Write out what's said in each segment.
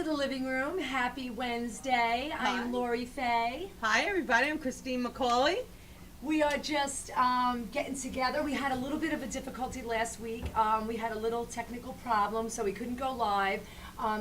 to the living room. Happy Wednesday. I am Lori Fay. Hi, everybody. I'm Christine McCauley. We are just getting together. We had a little bit of a difficulty last week. We had a little technical problem, so we couldn't go live.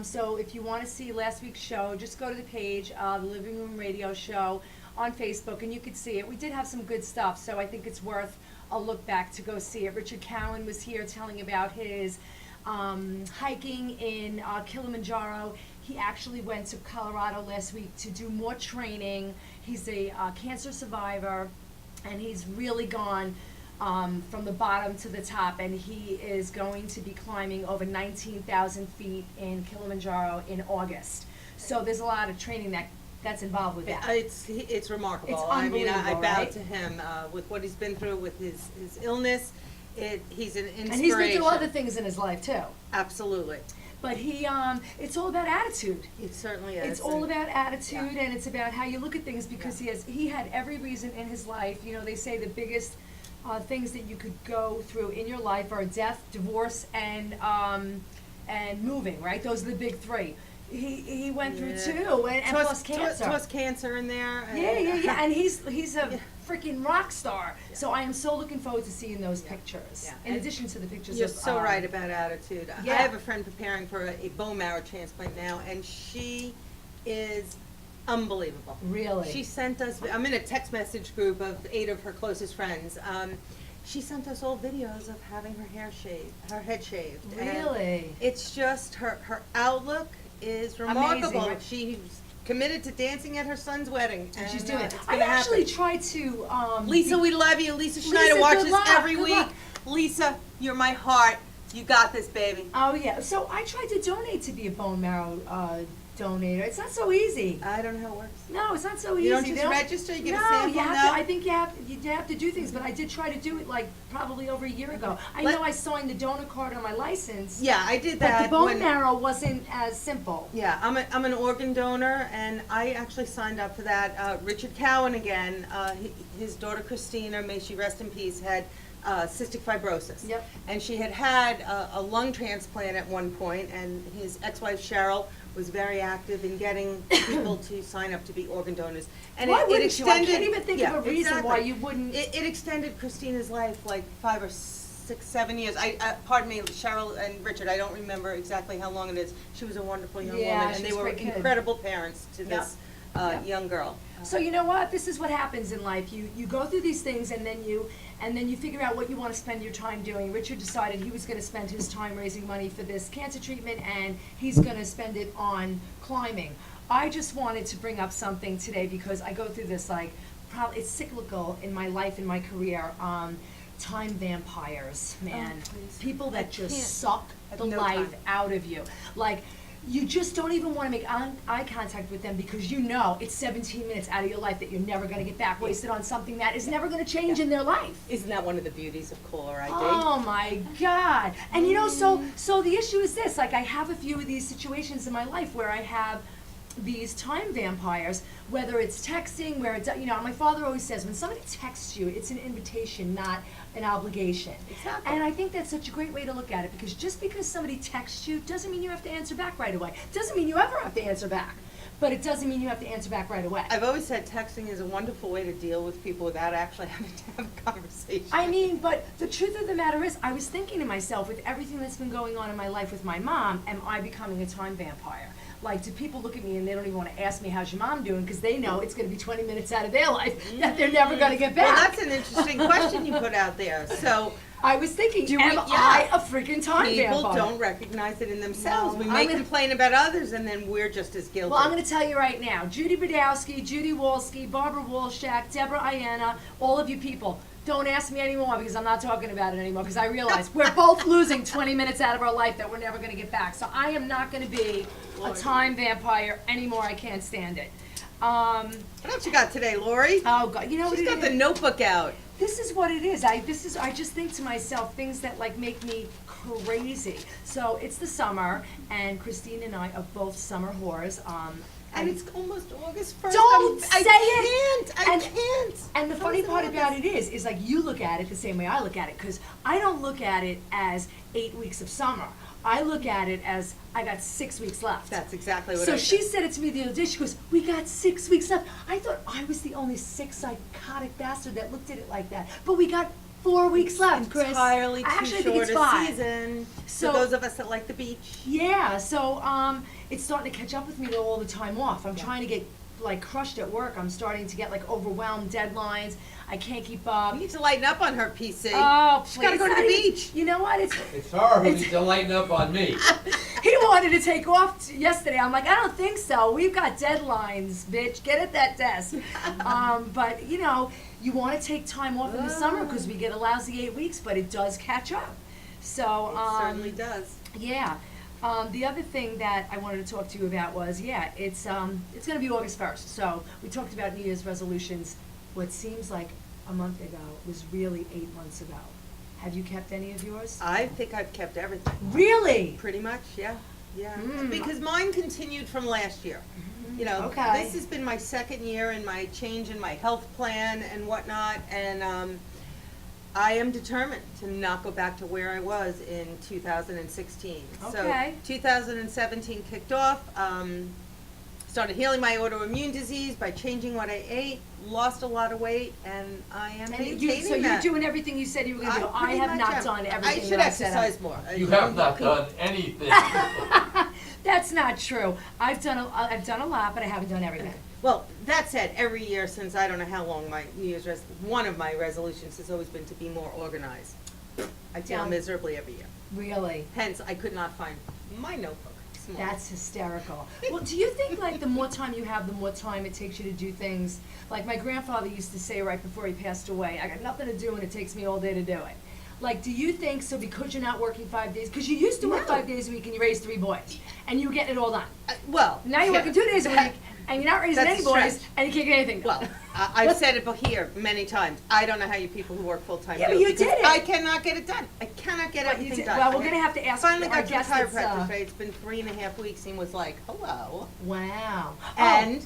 So if you want to see last week's show, just go to the page, the Living Room Radio Show on Facebook, and you could see it. We did have some good stuff, so I think it's worth a look back to go see it. Richard Cowan was here telling about his hiking in Kilimanjaro. He actually went to Colorado last week to do more training. He's a cancer survivor, and he's really gone from the bottom to the top, and he is going to be climbing over 19,000 feet in Kilimanjaro in August. So there's a lot of training that's involved with that. It's remarkable. It's I mean, I unbelievable, bow right? to him with what he's been through with his illness. He's an inspiration. And he's been through other things in his life too. Absolutely. But it's all about attitude. It certainly is. It's all about attitude, Yeah. and it's about how you look at things, because he had every reason in his life. You know, they say the biggest things that you could go through in your life are death, divorce, and moving. Right? Those are the big three. He went through two, and plus cancer. Plus cancer in there. Yeah. And he's a freaking rock star. Yeah. So I am so looking forward to seeing those pictures. Yeah. In addition to the pictures You're of so right about attitude. Yeah. I have a friend preparing for a bone marrow transplant now, and she is unbelievable. Really? She sent us, I'm in a text message group of 8 of her closest friends. She sent us all videos of having her head shaved. Really? And it's just her outlook is remarkable. Amazing. She's committed to dancing at her son's wedding. And she's and, doing it. it's I gonna actually happen. tried to. Lisa, we love you. Lisa Schneider Lisa, watches good luck, every good week. luck. Lisa, you're my heart. You got this, baby. Oh yeah. So I tried to donate to be a bone marrow donator. It's not so easy. I don't know how it works. No, it's not so easy. You don't They just register, you get a no, sample? you have No? to. I think you have to do things, but I did try to do it like probably over a year ago. I Let- know I signed the donor card on my license. Yeah, I did But that. the bone when- marrow wasn't as simple. Yeah, I'm an organ donor, and I actually signed up for that. Richard Cowan again, his daughter Christina, may she rest in peace, had cystic fibrosis. Yep. And she had a lung transplant at one point, and his ex-wife Cheryl was very active in getting people to sign up to be organ donors. And Why it wouldn't you? I extended. can't even think of a reason why you wouldn't. It extended Christina's life like 5 or 6, 7 years. Pardon me, Cheryl and Richard, I don't remember exactly how long it is. She was a wonderful young Yeah, woman, she and they was a were great kid. incredible parents to this Yep. young girl. So you know what? This is what happens in life. You go through these things, and then you figure out what you want to spend your time doing. Richard decided he was going to spend his time raising money for this cancer treatment, and he's going to spend it on climbing. I just wanted to bring up something today because I go through this it's cyclical in my life, in my career. Time vampires, man. Oh, please. People I that just can't. suck I have the no life time. out of you. Like, you just don't even want to make eye contact with them because you know it's 17 minutes out of your life that you're never going to get back wasted on something that is never going to change in their life. Isn't that one of the beauties of caller ID? Oh my God. And you know, so the issue is this, like I have a few of these situations in my life where I have these time vampires, whether it's texting, where it's, you know, my father always says, when somebody texts you, it's an invitation, not an obligation. Exactly. And I think that's such a great way to look at it, because just because somebody texts you doesn't mean you have to answer back right away. Doesn't mean you ever have to answer back, but it doesn't mean you have to answer back right away. I've always said texting is a wonderful way to deal with people without actually having to have a conversation. I mean, but the truth of the matter is, I was thinking to myself, with everything that's been going on in my life with my mom, am I becoming a time vampire? Like, do people look at me and they don't even want to ask me, how's your mom doing? Because they know it's going to be 20 minutes out of their life that they're never going to get back. Well, that's an interesting question you put out there. So I was thinking, Do we- am yeah. I a freaking time people vampire? don't recognize it in themselves. No, We I'm may gonna- complain about others, and then we're just as guilty. Well, I'm going to tell you right now, Judy Brodowski, Judy Wolski, Barbara Walshak, Deborah Iana, all of you people, don't ask me anymore because I'm not talking about it anymore, because I realize we're both losing 20 minutes out of our life that we're never going to get back. So I am not going to be a time vampire anymore. I can't stand it. What else you got today, Lori? Oh God, you know what She's it got the is? notebook out. This is what it is. I just think to myself things that like make me crazy. So it's the summer, and Christine and I are both summer whores. And it's almost August 1st. Don't say it. I And- can't. And the funny part about it is like you look at it the same way I look at it, because I don't look at it as 8 weeks of summer. I look at it as I got 6 weeks left. That's exactly what I So said. she said it to me the other day. She goes, "We got 6 weeks left." I thought I was the only sick psychotic bastard that looked at it like that. But we got 4 weeks left, Chris. Entirely I too actually think short it's a 5. season So- for those of us that like the beach. Yeah, so it's starting to catch up with me though all the time off. I'm trying to get like crushed at work. I'm starting to get like overwhelmed deadlines. I can't keep up. You need to lighten up on her, PC. Oh, She's got to please, go to not the even- beach. You know what? It's her who needs to lighten up on me. He wanted to take off yesterday. I'm like, I don't think so. We've got deadlines, bitch. Get at that desk. But you know, you want to take time off in the summer because we get a lousy 8 weeks, but it does catch up. So It certainly does. yeah. The other thing that I wanted to talk to you about was, it's going to be August 1st. So we talked about New Year's resolutions. What seems like a month ago was really 8 months ago. Have you kept any of yours? I think I've kept everything. Really? Pretty much, yeah. Yeah. Mm. Because mine continued from last year. You know, Okay. this has been my second year in my change in my health plan and whatnot, and I am determined to not go back to where I was in 2016. Okay. So 2017 kicked off. Started healing my autoimmune disease by changing what I ate, lost a lot of weight, and I am And maintaining so you're that. doing everything you said you were going to do. I pretty have much not am. done everything I should that I set up. exercise more. You have not done anything. That's not true. I've done a lot, but I haven't done everything. Well, that said, every year since I don't know how long, my New Year's one of my resolutions has always been to be more organized. I fail Yeah. miserably every year. Really? Hence, I could not find my notebook. Small. That's hysterical. Well, do you think like the more time you have, the more time it takes you to do things? Like my grandfather used to say right before he passed away, I got nothing to do and it takes me all day to do it. Like, do you think so because you're not working 5 days? Because you used to work No. 5 days a week and you raised 3 boys and you were getting it all done. Well, Now you're yeah. working 2 days a week and you're not raising That's any a boys stretch. and you can't get anything done. Well, I've said it here many times. I don't know how you people who work full-time Yeah, do but it. you because did it. I cannot get it done. I cannot get But you everything did- done. well, we're I gonna have to ask finally our got to the guest that's, chiropractor today. It's been 3.5 weeks and was like, hello. Wow. And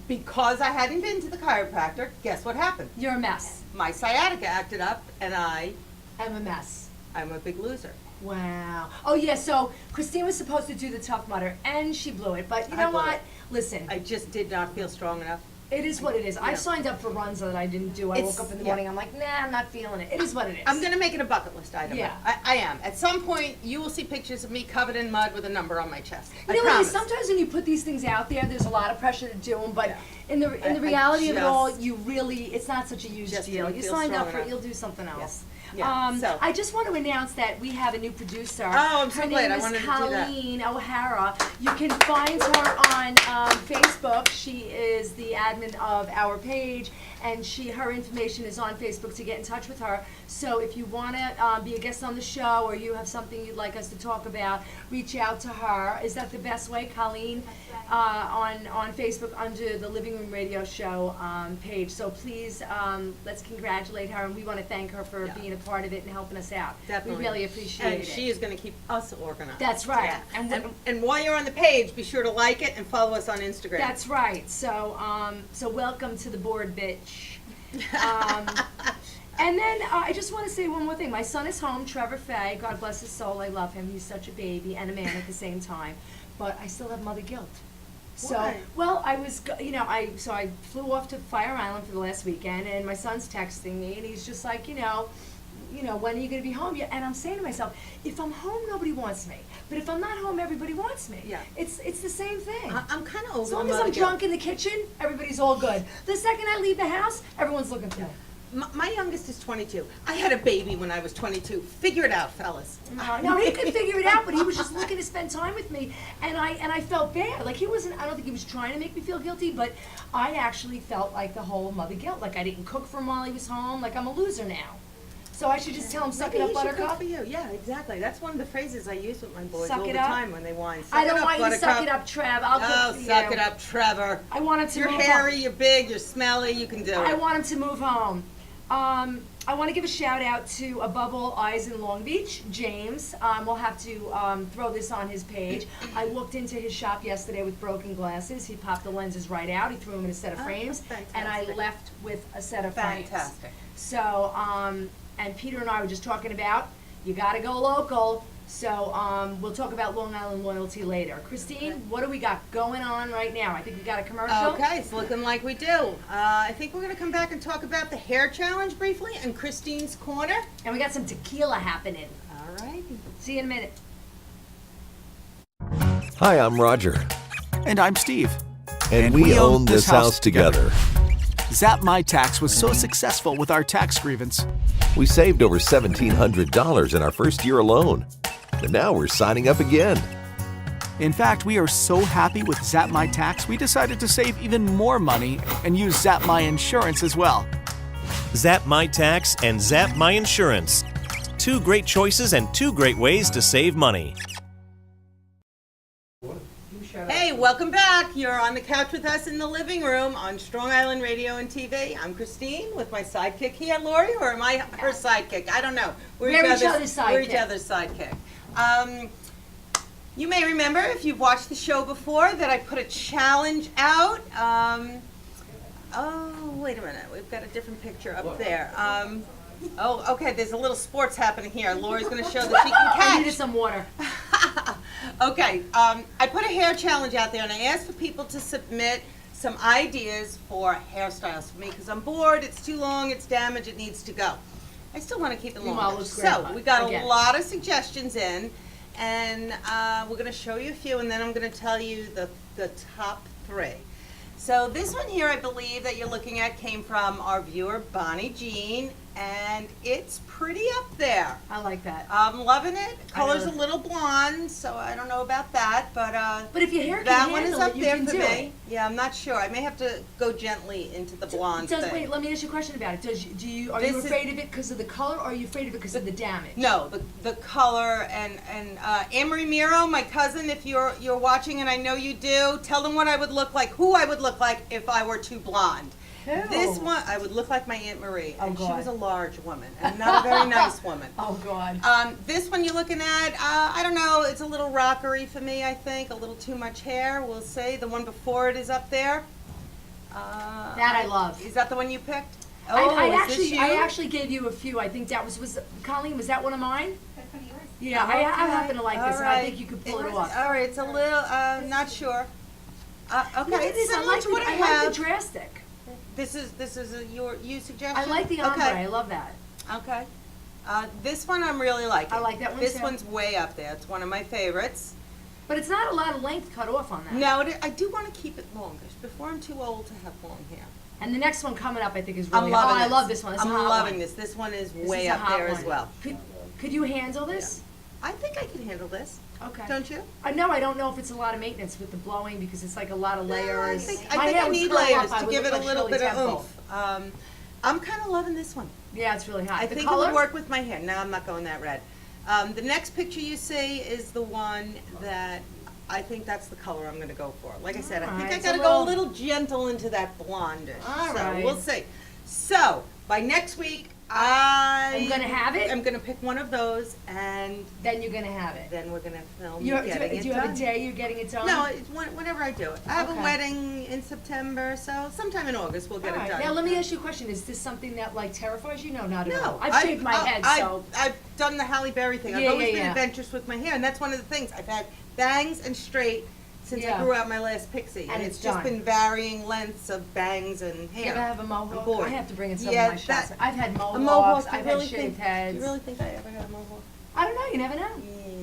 because I hadn't been to the chiropractor, guess what happened? You're a mess. My sciatica acted up, and I'm a mess. I'm a big loser. Wow. Oh yeah, so Christine was supposed to do the Tough Mudder and she blew it. But you I know blew what? it. Listen, I just did not feel strong enough. it is what it is. Yeah. I signed up for runs that I didn't do. I It's- woke up in the yeah. morning, I'm like, nah, I'm not feeling it. It is what it is. I'm gonna make it a bucket list item. Yeah. I am. At some point, you will see pictures of me covered in mud with a number on my chest. You I know what it is? promise. Sometimes when you put these things out there, there's a lot of pressure to do them, but Yeah. in the I reality of it all, just- you really, it's not such a huge Just deal. didn't You feel signed up strong for it, enough. you'll do something else. Yeah, so- I just want to announce that we have a new producer. Oh, I'm so glad. I Her wanted name to is do that. Colleen O'Hara. You can find her on Facebook. She is the admin of our page, and her information is on Facebook to get in touch with her. So if you want to be a guest on the show or you have something you'd like us to talk about, reach out to her. Is that the best way, Colleen? On Facebook under the Living Room Radio Show page. So please, let's congratulate her, and we want to thank her for Yeah. being a part of it and helping us out. Definitely. We really appreciate and it. she is gonna keep us organized. That's right. Yeah. And And while you're on the page, be sure to like it and follow us on Instagram. That's right. So, so welcome to the board, bitch. And then I just want to say one more thing. My son is home, Trevor Fay. God bless his soul. I love him. He's such a baby and a man at the same time. But I still have mother guilt. So, Why? well, I was, I flew off to Fire Island for the last weekend, and my son's texting me, and he's just like, when are you going to be home? And I'm saying to myself, if I'm home, nobody wants me. But if I'm not home, everybody wants me. Yeah. It's the same thing. I'm kind of over As long the as mother I'm guilt. drunk in the kitchen, everybody's all good. The second I leave the house, everyone's looking for me. My youngest is 22. I had a baby when I was 22. Figure it out, fellas. No, he could figure it out, but he was just looking to spend time with me, and I felt bad. Like he wasn't. I don't think he was trying to make me feel guilty, but I actually felt like the whole mother guilt. Like I didn't cook for him while he was home. Like I'm a loser now. So I should just tell him, suck Maybe it up, he should cook Buttercup. for you. Yeah, exactly. That's one of the phrases I use with my boys Suck all it the up? time when they whine. Suck I it don't up, want you to suck Buttercup. it up, Trev. I'll Oh, cook for suck you. it up, Trevor. I want him to You're move hairy, home. you're big, you're smelly, you can do it. I want him to move home. I want to give a shout out to Above All Eyes in Long Beach, James. We'll have to throw this on his page. I walked into his shop yesterday with broken glasses. He popped the lenses right out. He threw them in a set of Oh, frames, fantastic. and I left with a set of frames. Fantastic. So, and Peter and I were just talking about you gotta go local. So we'll talk about Long Island loyalty later. Christine, what do we got going on right now? I think we got a commercial. Okay, it's looking like we do. I think we're gonna come back and talk about the hair challenge briefly and Christine's Corner. And we got some tequila happening. All right. See you in a minute. Hi, I'm Roger, And I'm Steve. and we own this house together. Zap My Tax was so successful with our tax grievance. We saved over $1,700 in our first year alone. And now we're signing up again. In fact, we are so happy with Zap My Tax, we decided to save even more money and use Zap My Insurance as well. Zap My Tax and Zap My Insurance. Two great choices and two great ways to save money. Hey, welcome back. You're on the couch with us in the living room on Strong Island Radio and TV. I'm Christine with my sidekick here, Lori, or am I her sidekick? I don't know. We're each other's We're each sidekick. other's sidekick. You may remember, if you've watched the show before, that I put a challenge out. Oh, wait a minute. We've got a different picture up there. Oh, okay. There's a little sports happening here. Lori's going to show that she can catch. I needed some water. Okay, I put a hair challenge out there and I asked for people to submit some ideas for hairstyles for me because I'm bored, it's too long, it's damaged, it needs to go. I still want to keep it Meanwhile, it longer. looks great, So but we got again. a lot of suggestions in and we're going to show you a few and then I'm going to tell you the top 3. So this one here I believe that you're looking at came from our viewer Bonnie Jean and it's pretty up there. I like that. I'm loving it. Color's a really- little blonde, so I don't know about that, but But if your hair can that one is handle up it, you there can for do me. it. Yeah, I'm not sure. I may have to go gently into the blonde thing. Wait, let me ask you a question about it. Are This you is- afraid of it because of the color, or are you afraid of it because of the damage? No, the color and Anne-Marie Miro, my cousin, if you're watching and I know you do, tell them what I would look like, who I would look like if I were too blonde. Who? This one, I would look like my Aunt Marie, Oh, and she God. was a large woman and not a very nice woman. Oh, God. This one you're looking at, I don't know, it's a little rockery for me, I think, a little too much hair, we'll say. The one before it is up there. That I love. Is that the one you picked? I is this you? actually gave you a few. I think that was Colleen, was that one of mine? That's one of yours. Yeah, I happen to like this, and I think you could pull it off. All right, it's a little, not sure. Look Okay, at it's this, I similar like to what I I like have. the drastic. This is you suggestion? I like the ombre, Okay. I love that. Okay. This one I'm really liking. I like that one This too. one's way up there. It's one of my favorites. But it's not a lot of length cut off on that. No, I do want to keep it longish before I'm too old to have long hair. And the next one coming up, I think, is I'm really loving I love this one. It's I'm a hot loving one. this. This one is This way is a up hot there as one. well. Could you handle this? I think I can handle this. Okay. Don't you? I don't know if it's a lot of maintenance with the blowing because it's like a lot of layers. I My think hair I would need curl up, layers I to would give look it a like little Shirley bit of Temple. oomph. I'm kind of loving this one. Yeah, it's really hot. I the think color? it would work with my hair. No, I'm not going that red. The next picture you see is the one that I think that's the color I'm going to go for. Like I said, I think Alright, I it's got to a go a little- little gentle into that blondish. So Alright. we'll see. So by next week, I'm gonna have it? I'm going to pick one of those, and Then you're gonna have it. then we're going to film Do getting it you have done. a day you're getting it done? No, it's whenever I do it. I have a Okay. wedding in September, so sometime in August we'll get All it right. done. Now let me ask you a question. Is this something that like terrifies you? No, not at all. No, I've shaved my head, so I've done the Halle Berry thing. I've Yeah, always yeah, been yeah. adventurous with my hair, and that's one of the things. I've had bangs and straight since Yeah. I grew out my last pixie, And it's it's just done. been varying lengths of bangs and hair. you ever have a I'm mohawk? bored. I have to bring in some Yeah, of my shots. that- I've had A mohawks. mohawk. I've you had really shaved think? heads. You really think I ever had a mohawk? I don't know. You never know.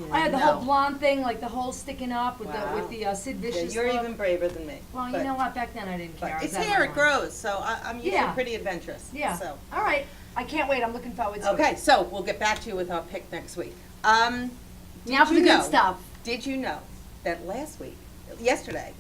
Yeah, I had the no. whole blonde thing, like the whole sticking up with Wow. the Sid Yeah, Vicious you're look. even braver than me. Well, you but- know what? Back then I didn't care. But I was it's out of hair; my it mind. grows, so I'm usually Yeah. pretty adventurous. Yeah. So. All right. I can't wait. I'm looking forward to it. Okay, so we'll get back to you with our pick next week. Now Did for you the good know- stuff. Did you know that yesterday,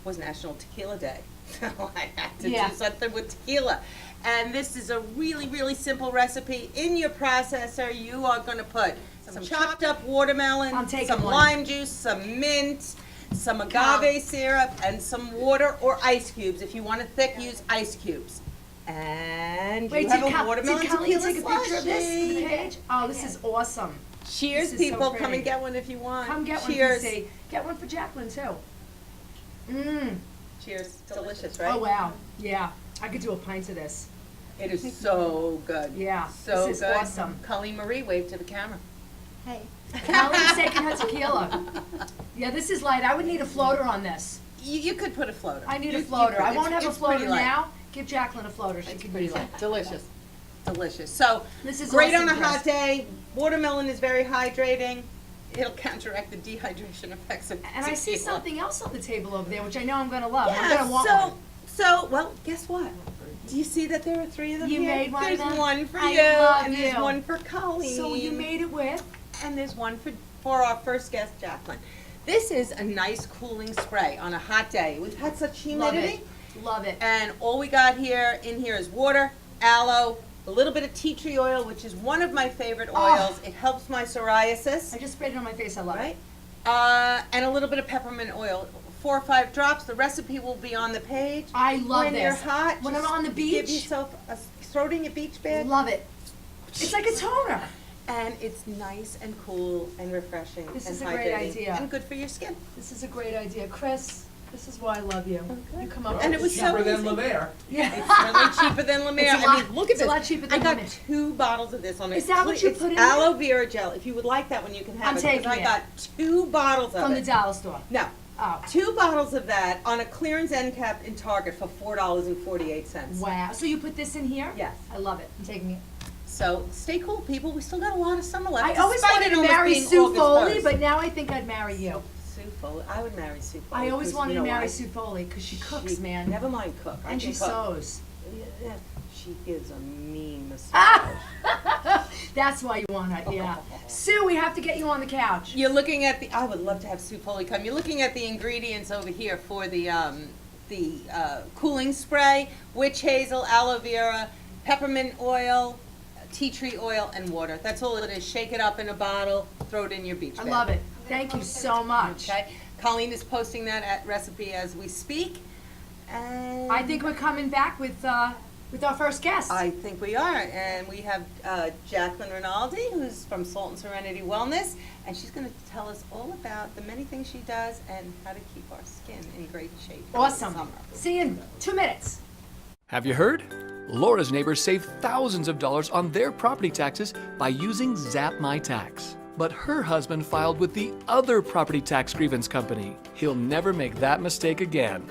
was National Tequila Day? So I had to Yeah. do something with tequila. And this is a really, really simple recipe. In your processor, you are going to put some chopped up watermelon, I'm taking some one. lime juice, some mint, some Cow. agave syrup, and some water or ice cubes. If you want it thick, use ice cubes. And Wait, you have did a watermelon Colleen tequila take a picture of this for the slushie. page? Oh, this is awesome. Cheers, This is so people. Come pretty. and get one if you want. Come get one, Cheers. PC. Get one for Jacqueline too. Mmm. Cheers. Delicious, right? Oh wow. Yeah. I could do a pint of this. It is so good. Yeah, So this is good. awesome. Colleen Marie, wave to the camera. Hey. Colleen's taking her tequila. Yeah, this is light. I would need a floater on this. You could put a floater. I need You- a you floater. could. I won't It's- have a it's pretty floater light. now. Give Jacqueline a floater. She It's can pretty use it. light. Delicious. Delicious. So, This is great awesome, on a hot Chris. day. Watermelon is very hydrating. It'll counteract the dehydration effects of And I see tequila. something else on the table over there, which I know I'm gonna love. I'm Yeah, gonna want so, one. well, guess what? Do you see that there are 3 of them You here? made one of There's them? one for I you, love and there's you. one for Colleen. So you made it with? And there's one for our first guest, Jacqueline. This is a nice cooling spray on a hot day. We've had such Love humidity. it. Love it. And all we got in here is water, aloe, a little bit of tea tree oil, which is one of my favorite oils. It helps my psoriasis, I just sprayed it on my face. I love right? it. And a little bit of peppermint oil. 4 or 5 drops. The recipe will be on the page. I love when this. you're hot, When I'm just on the give beach, yourself throw it in your beach bag, love it. It's like a toner. and it's nice and cool and refreshing This and is a great hydrating idea. and good for your skin. This is a great idea. Chris, this is why I love you. You come up And with it was this. so cheaper than easy. Lemaire. Yeah. It's really cheaper than Lemaire. It's a I lot- mean, look at it's a this. lot cheaper than I got Lemaire. 2 bottles of this on it. Is that what you It's put in aloe vera gel. If you would like that one, you can have I'm it. 'cause taking I it. got 2 bottles of From it. the dollar store. No. Oh. 2 bottles of that on a clearance end cap in Target for $4.48. Wow. So you put this in here? Yes. I love it. I'm taking it. So stay cool, people. We still got a lot of summer left. I always despite wanted it to almost marry being Sue August Foley, 1st. but now I think I'd marry you. Sue Foley. I would marry Sue Foley. I always 'cause wanted you to know marry why? Sue Foley because she cooks, She- man. Never mind cook. I And can she cook. sews. Yeah, she is a mean massage. That's why you want her, yeah. Sue, we have to get you on the couch. You're looking at I would love to have Sue Foley come. You're looking at the ingredients over here for the cooling spray: witch hazel, aloe vera, peppermint oil, tea tree oil, and water. That's all it is. Shake it up in a bottle, throw it in your beach I bag. love it. Thank you so much. Okay. Colleen is posting that recipe as we speak. And I think we're coming back with our first guest. I think we are, and we have Jacqueline Rinaldi, who's from Salt and Serenity Wellness, and she's going to tell us all about the many things she does and how to keep our skin in great shape. for the Awesome. summer. See you in 2 minutes. Have you heard? Laura's neighbors saved thousands of dollars on their property taxes by using Zap My Tax. But her husband filed with the other property tax grievance company. He'll never make that mistake again.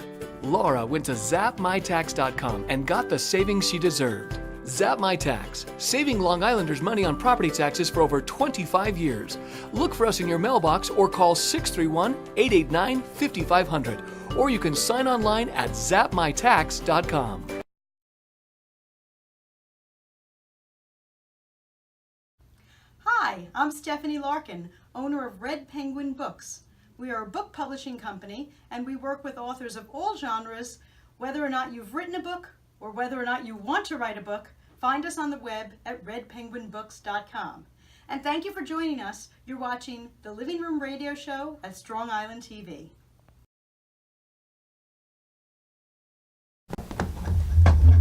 Laura went to zapmytax.com and got the savings she deserved. Zap My Tax, saving Long Islanders money on property taxes for over 25 years. Look for us in your mailbox or call 631-889-5500. Or you can sign online at zapmytax.com. Hi, I'm Stephanie Larkin, owner of Red Penguin Books. We are a book publishing company and we work with authors of all genres. Whether or not you've written a book or whether or not you want to write a book, find us on the web at redpenguinbooks.com. And thank you for joining us. You're watching the Living Room Radio Show at Strong Island TV.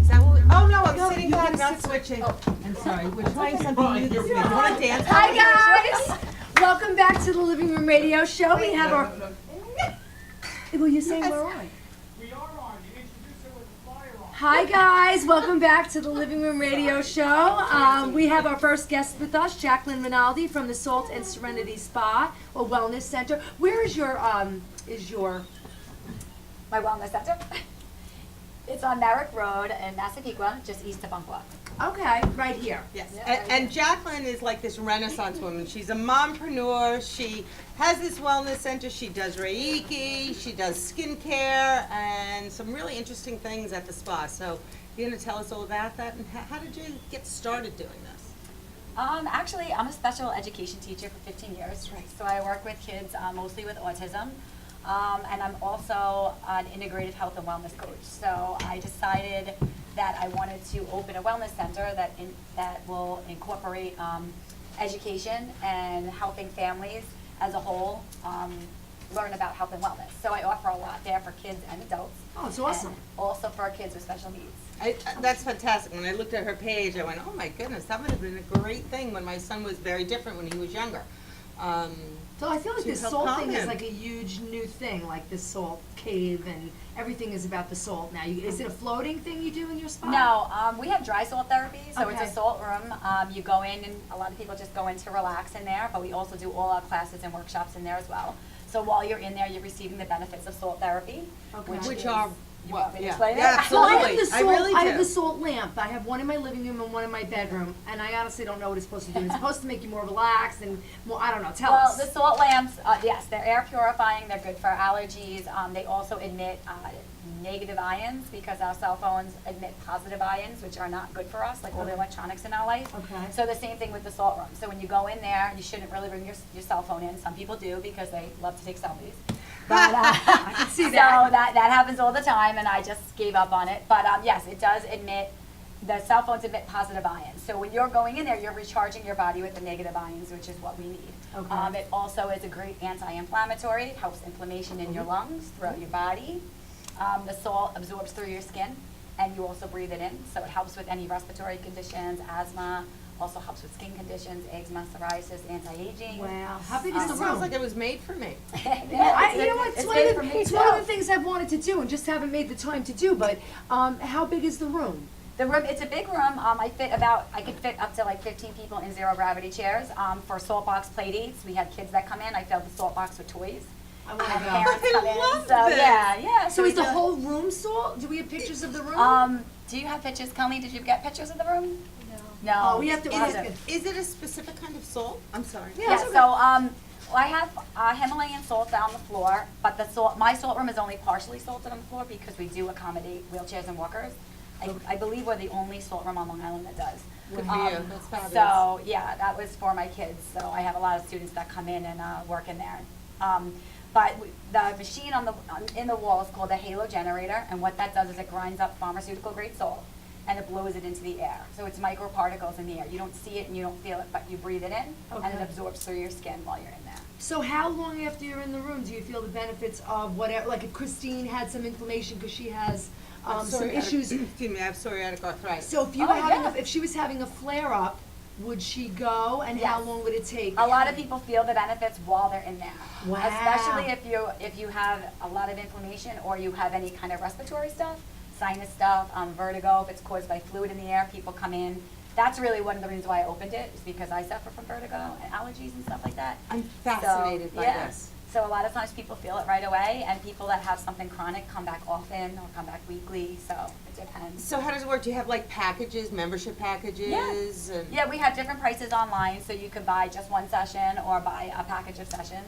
Is that what oh, no, I'm sitting back, not switching. I'm sorry. We're trying something new this week. You want to dance? Hi guys! Welcome back to the Living Room Radio Show. We have our. Well, you saying we're on? We are on. You introduced her with the flyer on. Hi guys, welcome back to the Living Room Radio Show. We have our first guest with us, Jacqueline Rinaldi from the Salt and Serenity Spa or Wellness Center. Where is your My wellness center. It's on Merrick Road in Massapequa, just east of Umpqua. Okay, right here. Yes, Yeah, and Jacqueline is like this Renaissance woman. She's a mompreneur. She has this wellness center. She does Reiki. She does skincare and some really interesting things at the spa. So you're going to tell us all about that. And how did you get started doing this? Actually, I'm a special education teacher for 15 years. Right. So I work with kids mostly with autism. And I'm also an integrative health and wellness coach. So I decided that I wanted to open a wellness center that will incorporate education and helping families as a whole learn about health and wellness. So I offer a lot there for kids and adults. Oh, it's awesome. And also for kids with special needs. That's fantastic. When I looked at her page, I went, oh my goodness, that would have been a great thing when my son was very different when he was younger. So I feel like to this help salt calm thing is him. like a huge new thing, like this salt cave and everything is about the salt now. Is it a floating thing you do in your spa? No, we have dry salt therapy, so it's Okay. a salt room. You go in, and a lot of people just go in to relax in there, but we also do all our classes and workshops in there as well. So while you're in there, you're receiving the benefits of salt therapy, Okay. Which is- are, you want me to yeah. explain it? Yeah, Well, I have absolutely. the I salt. really I have do. the salt lamp. I have one in my living room and one in my bedroom, and I honestly don't know what it's supposed to do. It's supposed to make you more relaxed and more. I don't know. Tell Well, us. the salt lamps, yes, they're air purifying. They're good for allergies. They also emit negative ions because our cell phones emit positive ions, which are not good for us, like all the electronics in our life. Okay. So the same thing with the salt room. So when you go in there, you shouldn't really bring your cell phone in. Some people do because they love to take selfies. But I can see so that. that happens all the time, and I just gave up on it. But yes, it does emit. The cell phones emit positive ions. So when you're going in there, you're recharging your body with the negative ions, which is what we need. Okay. It also is a great anti-inflammatory. It helps inflammation in your lungs, throughout your body. The salt absorbs through your skin, and you also breathe it in. So it helps with any respiratory conditions, asthma. Also helps with skin conditions, eczema, psoriasis, anti-aging. Wow. How big is the room? Sounds like it was made for me. Yeah, you know what? It's one made of for the me it's one of the too. things I've wanted to do and just haven't made the time to do. But how big is the room? The room, it's a big room. I could fit up to like 15 people in zero gravity chairs. For salt box play dates, we had kids that come in. I filled the salt box with toys. I want to And go. parents come in. love So this. yeah. So we is the do- whole room salt? Do we have pictures of the room? Do you have pictures, Colleen? Did you get pictures of the room? No. Oh, we have to. We'll ask have it. Is it a specific kind of salt? I'm sorry. Yeah, it's okay. so I have Himalayan salt down the floor, but my salt room is only partially salted on the floor because we do accommodate wheelchairs and walkers. I believe we're the only salt room on Long Island that does. Good for you. That's fabulous. So yeah, that was for my kids. So I have a lot of students that come in and work in there. But the machine in the wall is called a halo generator, and what that does is it grinds up pharmaceutical grade salt and it blows it into the air. So it's microparticles in the air. You don't see it and you don't feel it, but you breathe it in and it Okay. absorbs through your skin while you're in there. So how long after you're in the room do you feel the benefits of whatever? Like if Christine had some inflammation because she has some issues. Excuse me, I have psoriatic arthritis. So if you Oh, were having, yeah. if she was having a flare up, would she go? And how Yes. long would it take? A lot of people feel the benefits while they're in there. Wow. Especially if you have a lot of inflammation or you have any kind of respiratory stuff, sinus stuff, vertigo, if it's caused by fluid in the air, people come in. That's really one of the reasons why I opened it, is because I suffer from vertigo and allergies and stuff like that. I'm fascinated by yeah. this. So a lot of times people feel it right away, and people that have something chronic come back often or come back weekly, so it depends. So how does it work? Do you have like packages, membership packages? And Yeah, we have different prices online, so you can buy just one session or buy a package of sessions.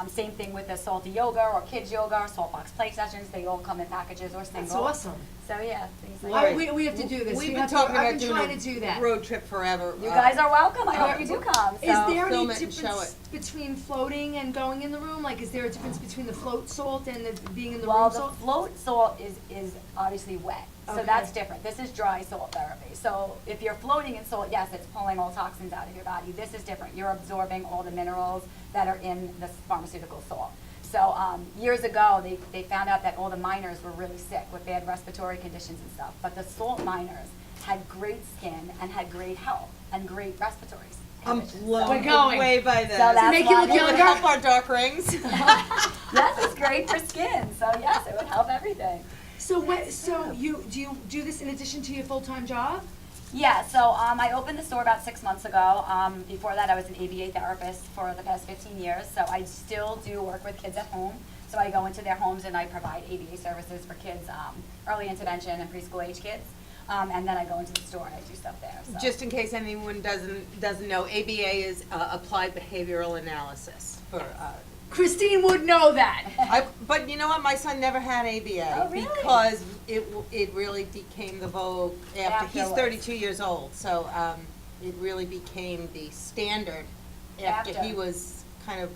Same thing with the salty yoga or kids yoga or salt box play sessions. They all come in packages or single. That's awesome. So yeah, things like All that. right, we have to do this. We've We been have to- talking I've about been doing trying a to do that. road trip forever. You guys are welcome. I hope you do come. Is So. there any film it and show difference between floating and going in the room? Like, is there a difference between the float salt and the being in the Well, room the salt? float salt is obviously wet, so Okay. that's different. This is dry salt therapy. So if you're floating in salt, yes, it's pulling all toxins out of your body. This is different. You're absorbing all the minerals that are in the pharmaceutical salt. So years ago, they found out that all the miners were really sick with bad respiratory conditions and stuff. But the salt miners had great skin and had great health and great respiratory I'm conditions. blown We're going. away by this. So that's make you why look they It would younger? help our dark rings. Yes, it's great for skin. So yes, it would help everything. So do you do this in addition to your full-time job? Yeah, so I opened the store about 6 months ago. Before that, I was an ABA therapist for the past 15 years, so I still do work with kids at home. So I go into their homes and I provide ABA services for kids, early intervention and preschool age kids. And then I go into the store and I do stuff there. So. Just in case anyone doesn't know, ABA is Applied Behavioral Analysis. Christine would know that. But you know what? My son never had ABA Oh, really? because it really became the vogue after he's Afterwards. 32 years old. So it really became the standard after he After. was kind of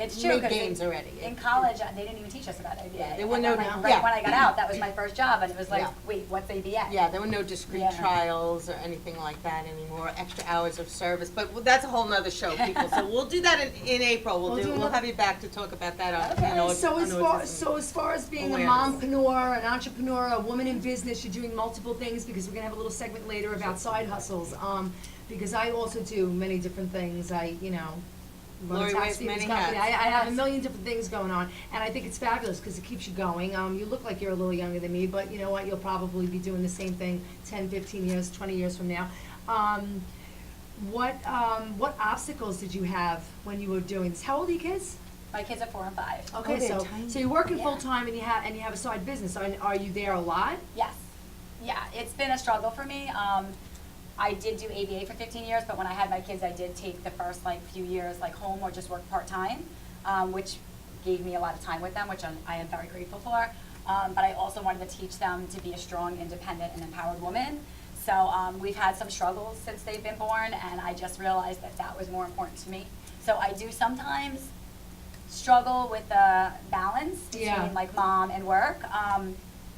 It's true, make 'cause gains already. In college, they didn't even teach us about ABA. Yeah, they And wouldn't then, know like, now. right Yeah. when I got out, that was my first job, and it was like, Yeah. wait, what's ABA? Yeah, there were no discrete Yeah. trials or anything like that anymore, extra hours of service, but that's a whole nother show, people. So we'll do that in April. We'll have you back to talk about that on, you know, So as on far, autism. so as far as being a awareness. mompreneur, an entrepreneur, a woman in business, you're doing multiple things, because we're gonna have a little segment later about side hustles. Because I also do many different things. I, you know, run a Lori tax wears savings many company. I hats. have a million different things going on, and I think it's fabulous because it keeps you going. You look like you're a little younger than me, but you know what? You'll probably be doing the same thing 10, 15 years, 20 years from now. What obstacles did you have when you were doing this? How old are your kids? My kids are 4 and 5. Okay, they're so tiny. you're working Yeah. full time and you have a side business. Are you there a lot? Yes. Yeah, it's been a struggle for me. I did do ABA for 15 years, but when I had my kids, I did take the first few years home or just work part-time, which gave me a lot of time with them, which I am very grateful for. But I also wanted to teach them to be a strong, independent, and empowered woman. So we've had some struggles since they've been born, and I just realized that that was more important to me. So I do sometimes struggle with the balance between Yeah. mom and work.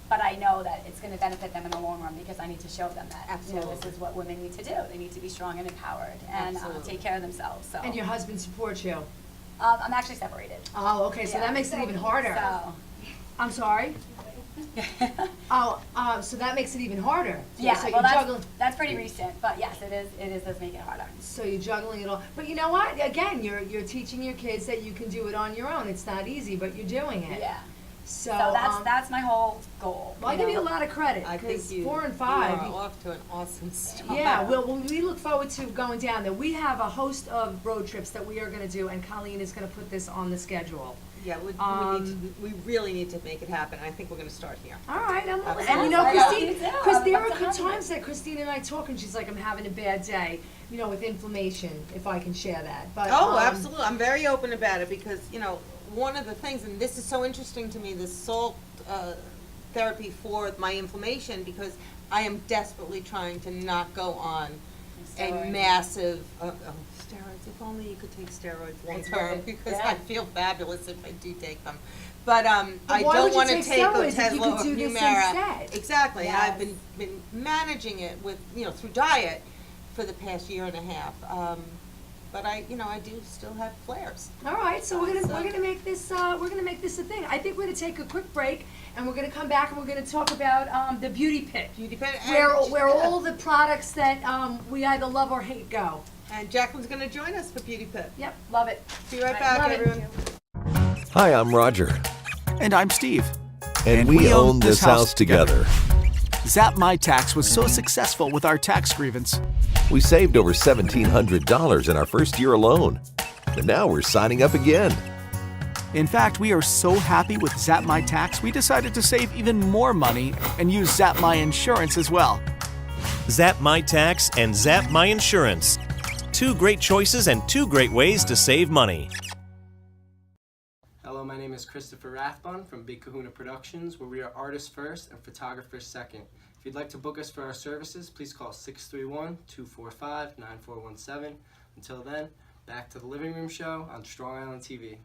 But I know that it's going to benefit them in the long run because I need to show them that Absolutely. this is what women need to do. They need to be strong and empowered and Absolutely. take care of themselves. So And your husband supports you? I'm actually separated. Oh, okay, so Yeah. that makes it even harder. So I'm sorry? So that makes it even harder. yeah, So well you're juggling, that's pretty recent, but yes, it does make it harder. so you're juggling it all. But you know what? Again, you're teaching your kids that you can do it on your own. It's not easy, but you're doing it. Yeah. So, So that's my whole goal. well, I give you a lot of credit, I think because you 4 and you 5. are off to an awesome start. Yeah, well, we look forward to going down there. We have a host of road trips that we are gonna do, and Colleen is gonna put this on the schedule. Yeah, we really need to make it happen. I think we're going to start here. All right, and Absolutely. you know, Yeah. Christine, Me too. because I'd there love are to good have you. times that Christine and I talk, and she's like, I'm having a bad day, you know, with inflammation, if I can share that. But Oh, absolutely. I'm very open about it because, you know, one of the things, and this is so interesting to me, this salt therapy for my inflammation, because I am desperately trying to not go on a Steroids. massive, steroids. If only you could take steroids long It's worth term, it. because Yeah. I feel fabulous if I do take them. But I why would don't you want to take take steroids if you Otezla could or do this Humira. instead? Exactly. And I've Yes. been managing it with, you know, through diet for the past year and a half. But I do still have flares. All right, so we're gonna make this a thing. I think we're gonna take a quick break, and we're gonna come back and we're gonna talk about the beauty pit, Beauty pit. where all the products that we either love or hate go. And Jacqueline's going to join us for Beauty Pit. Yep, love it. Be right I back, love it. everyone. Hi, I'm Roger, And I'm Steve. and we own this house together. Zap My Tax was so successful with our tax grievance. We saved over $1,700 in our first year alone. And now we're signing up again. In fact, we are so happy with Zap My Tax, we decided to save even more money and use Zap My Insurance as well. Zap My Tax and Zap My Insurance. Two great choices and two great ways to save money. Hello, my name is Christopher Rathbun from Big Kahuna Productions, where we are artists first and photographers second. If you'd like to book us for our services, please call 631-245-9417. Until then, back to the Living Room Show on Strong Island TV.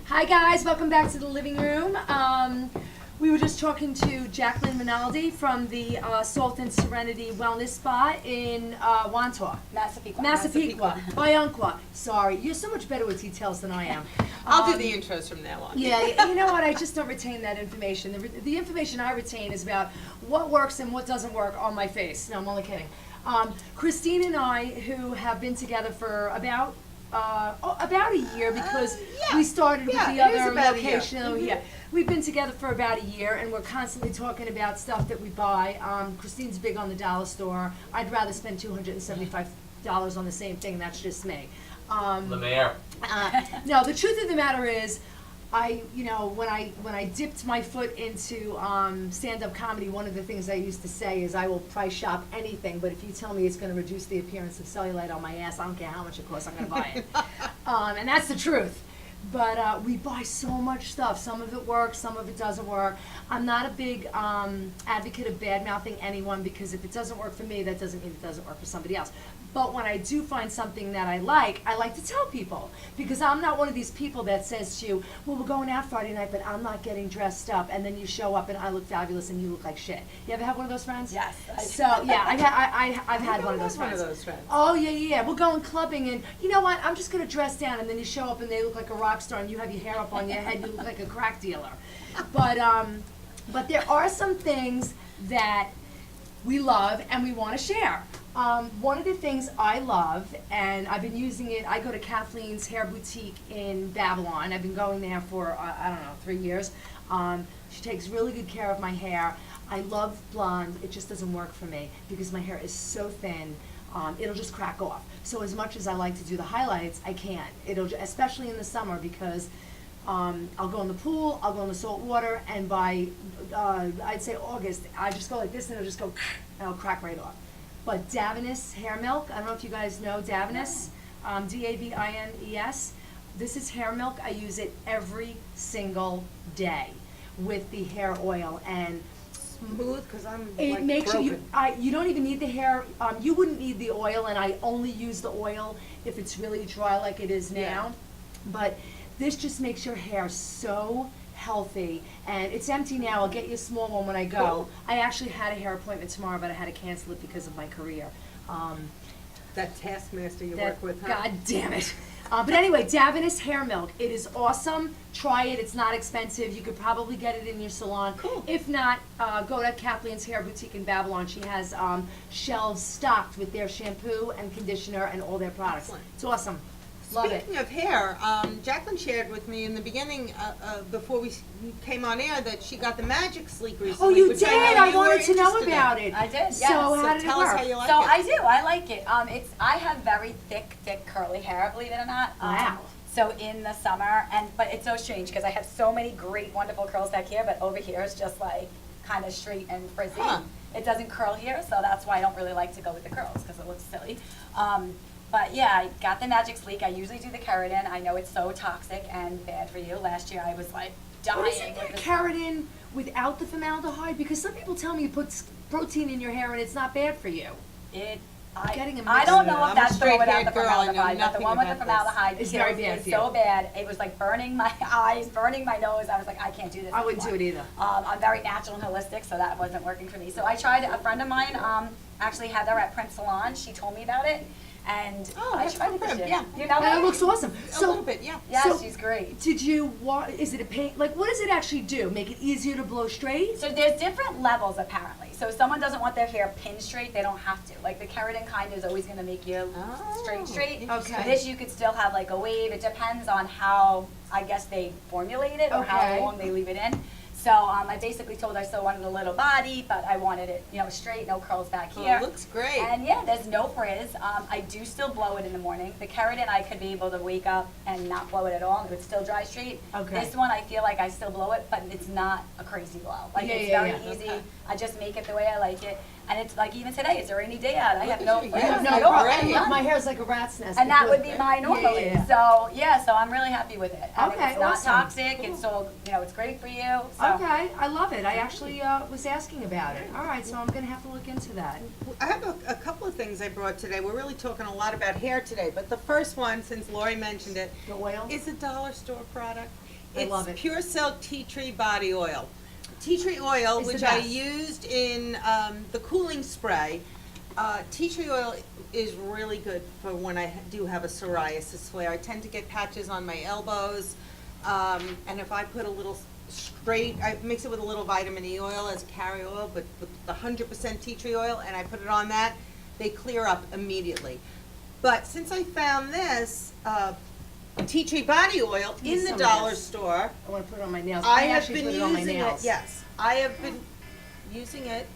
Hi guys, welcome back to the living room. We were just talking to Jacqueline Rinaldi from the Salt and Serenity Wellness Spa in Wantaw. Massapequa. Bayonqua. Sorry, you're so much better with details than I am. I'll do the intros from now on. Yeah, you know what? I just don't retain that information. The information I retain is about what works and what doesn't work on my face. No, I'm only kidding. Christine and I, who have been together for about a year, because we started with the it is other about a year. location. Yeah, we've been together for about a year, and we're constantly talking about stuff that we buy. Christine's big on the dollar store. I'd rather spend $275 on the same thing. That's just me. The mayor. No, the truth of the matter is, when I dipped my foot into stand-up comedy, one of the things I used to say is, I will price shop anything, but if you tell me it's going to reduce the appearance of cellulite on my ass, I don't care how much it costs, I'm going to buy it. And that's the truth. But we buy so much stuff. Some of it works, some of it doesn't work. I'm not a big advocate of bad-mouthing anyone, because if it doesn't work for me, that doesn't mean it doesn't work for somebody else. But when I do find something that I like to tell people, because I'm not one of these people that says to you, well, we're going out Friday night, but I'm not getting dressed up, and then you show up and I look fabulous and you look like shit. You ever have one of those friends? Yes, I do. So yeah, I've had one of those friends. Oh yeah. We're going clubbing, and you know what? I'm just gonna dress down, and then you show up and they look like a rock star, and you have your hair up on your head, you look like a crack dealer. But there are some things that we love and we want to share. One of the things I love, and I've been using it, I go to Kathleen's Hair Boutique in Babylon. I've been going there for, 3 years. She takes really good care of my hair. I love blonde. It just doesn't work for me because my hair is so thin. It'll just crack off. So as much as I like to do the highlights, I can't. Especially in the summer, because I'll go in the pool, I'll go in the salt water, and by, I'd say August, I just go like this and it'll just go, and it'll crack right off. But Davines Hair Milk, I don't know if you guys know Davines, Davines. This is hair milk. I use it every single day with the hair oil, and Smooth, because I'm it like makes broken. you don't even need the hair, you wouldn't need the oil, and I only use the oil if it's really dry like it is now. Yeah. But this just makes your hair so healthy, and it's empty now. I'll get you a small one when I go. Cool. I actually had a hair appointment tomorrow, but I had to cancel it because of my career. That taskmaster you That- work with, huh? God damn it. But anyway, Davines Hair Milk. It is awesome. Try it. It's not expensive. You could probably get it in your salon. Cool. If not, go to Kathleen's Hair Boutique in Babylon. She has shelves stocked with their shampoo and conditioner and all their products. Excellent. It's awesome. Love it. Speaking of hair, Jacqueline shared with me in the beginning, before we came on air, that she got the Magic Sleek recently. Oh, you which did? know I you were wanted to know interested in. about it. I did, So yes. how So did tell it us work? how you like So it. I do. I like it. I have very thick curly hair, believe it or not. Wow. So in the summer, but it's so strange because I have so many great, wonderful curls back here, but over here it's just like kind of straight and frizzy. Huh. It doesn't curl here, so that's why I don't really like to go with the curls because it looks silly. But yeah, I got the Magic Sleek. I usually do the keratin. I know it's so toxic and bad for you. Last year I was like dying. What is it, with that this- keratin without the formaldehyde? Because some people tell me you put protein in your hair and it's not bad for you. Getting a I don't mix. know I'm if a that's the one without the straight-haired girl, I know formaldehyde, but the nothing one with the about this. formaldehyde It's very bad is for you. so bad. It was like burning my eyes, burning my nose. I was like, I can't do this I wouldn't anymore. do it either. I'm very natural and holistic, so that wasn't working for me. So I tried it. A friend of mine, actually Heather at Prince Salon, she told me about it, and Oh, I that's tried it this good. year. Yeah. You know And her? it looks awesome. A little bit, yeah. Yeah, So- she's great. Did you is it a paint, like what does it actually do? Make it easier to blow straight? So there's different levels apparently. So if someone doesn't want their hair pin straight, they don't have to. Like the keratin kind is always going to make you straight. Okay. This you could still have like a wave. It depends on how I guess they formulate it or Okay. how long they leave it in. So I basically told her I still wanted a little body, but I wanted it, straight, no curls back Oh, here. it looks great. And yeah, there's no frizz. I do still blow it in the morning. The keratin, I could be able to wake up and not blow it at all. It would still dry straight. Okay. This one, I feel like I still blow it, but it's not a crazy blow. Like Yeah, it's yeah, very yeah. easy. Okay. I just make it the way I like it. And it's like even today, it's a rainy day out. I have no you. frizz Yeah, No, at all. great. I'm done. my hair's like a rat's nest. And that because- would be mine Yeah, normally. yeah. So I'm really happy with it. And Okay, it's not awesome. toxic. It's so it's great for you. So. Okay, I love it. I actually was asking about it. All right, so I'm gonna have to look into that. I have a couple of things I brought today. We're really talking a lot about hair today, but the first one, since Lori mentioned it, The oil? is a dollar store product. I love it. It's Pure Silk Tea Tree Body Oil. Tea tree oil, It's the which I best. used in the cooling spray. Tea tree oil is really good for when I do have a psoriasis flare. I tend to get patches on my elbows, and if I put a little straight, I mix it with a little vitamin E oil as carry oil, but with the 100% tea tree oil, and I put it on that, they clear up immediately. But since I found this tea tree body oil me in the some of dollar this. store, I wanna put it on my nails. I have actually been put it on my using it, nails. yes, I have been using it.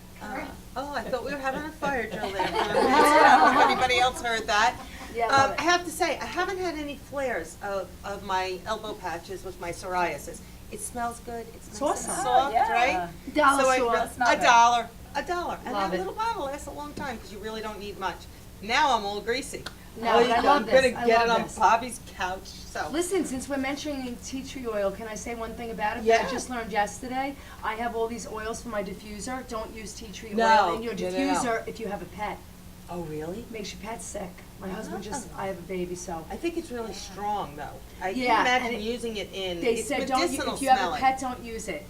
Oh, I thought we were having a fire drill there. I don't know if anybody else heard that. Yeah, I love I it. have to say, I haven't had any flares of my elbow patches with my psoriasis. It smells good, it's nice awesome. and soft, Yeah. right? Dollar So store. Does smell a good. dollar. And Love that it. little bottle lasts a long time because you really don't need much. Now I'm all greasy. No, but I love I'm gonna this. I get it love on this. Bobby's couch. So Listen, since we're mentioning tea tree oil, can I say one thing about it? Yeah. That I just learned yesterday. I have all these oils for my diffuser. Don't use tea tree No. oil in your No, no, no. diffuser if you have a pet. Oh, really? Makes your pet sick. My husband Ah. I have a baby, so. I think it's really strong, though. I Yeah, can imagine and using it in. They it's said don't, medicinal if you have a smelling. pet, don't use it.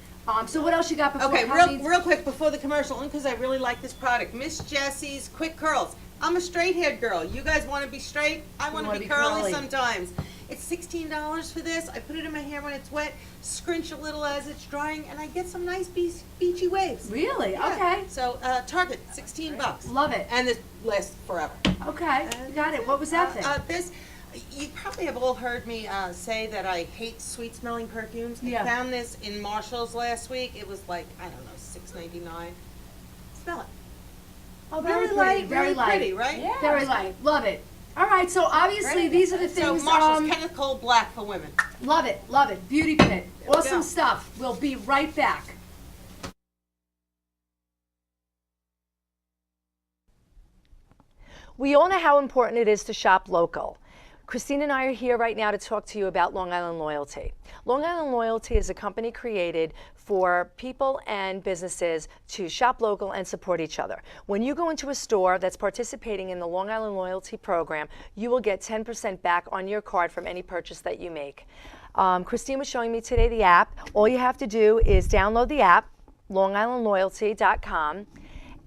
So what else you got before Okay, Colleen? real quick before the commercial, only because I really like this product. Miss Jessie's Quick Curls. I'm a straight-haired girl. You guys want to be straight? I want to wanna be be curly curly. sometimes. It's $16 for this. I put it in my hair when it's wet, scrunch a little as it's drying, and I get some nice beachy waves. Really? Yeah. Okay. So Target, $16. Love it. And it lasts forever. Okay, you got it. What was that thing? You probably have all heard me say that I hate sweet-smelling perfumes. Yeah. I found this in Marshall's last week. It was like, I don't know, $6.99. Smell it. Oh, Very very light, pretty, very very light. pretty, right? Yeah. Very light. Love it. All right, so obviously these are the So things. Marshall's Kenneth Cole Black for women. Love it, love it. Beauty Pit. we Awesome go. stuff. We'll be right back. We all know how important it is to shop local. Christine and I are here right now to talk to you about Long Island Loyalty. Long Island Loyalty is a company created for people and businesses to shop local and support each other. When you go into a store that's participating in the Long Island Loyalty program, you will get 10% back on your card from any purchase that you make. Christine was showing me today the app. All you have to do is download the app, longislandloyalty.com,